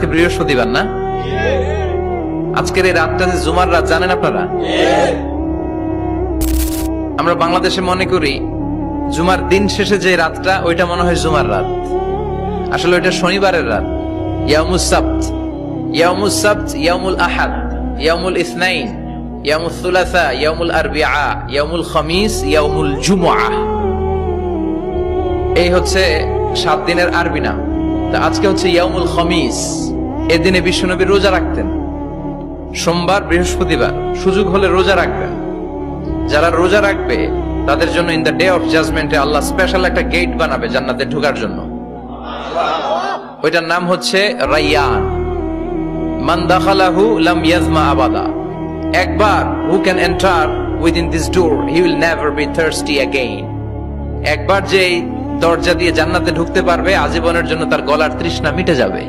আজকে বৃহস্পতিবার না? আজকের এই রাতটা যে জুমার রাত, জানেন আপনারা? আমরা বাংলাদেশে মনে করি জুমার দিন শেষে যে রাতটা, ওইটা মনে হয় জুমার রাত। আসলে ওইটা শনিবারের রাত। ইয়াউমুস সাবত, ইয়াউমুস সাবত, ইয়াউমুল আহাদ, ইয়াউমুল ইসনাইন, ইয়াউমুল সুলাসা, ইয়াউমুল আরবিআ, ইয়াউমুল খামিস, ইয়াউমুল জুমআহ। এই হচ্ছে 7 দিনের আরবি নাম। তা আজকে হচ্ছে ইয়াউমুল খামিস। এদিনে বিশ্বনবী রোজা রাখতেন। সোমবার, বৃহস্পতিবার সুযোগ হলে রোজা রাখবেন। যারা রোজা রাখবে তাদের জন্য ইন দ্য ডে অফ জাজমেন্টে আল্লাহ স্পেশাল একটা গেট বানাবে জান্নাতে ঢোকার জন্য। ওইটার নাম হচ্ছে রাইয়ান। মান দাখালাহু লাম ইয়াজমা আবাদা। একবার who can enter within this door he will never be thirsty again. একবার যে দরজা দিয়ে জান্নাতে ঢুকতে পারবে, আজীবনের জন্য তার গলার তৃষ্ণা মিটে যাবে।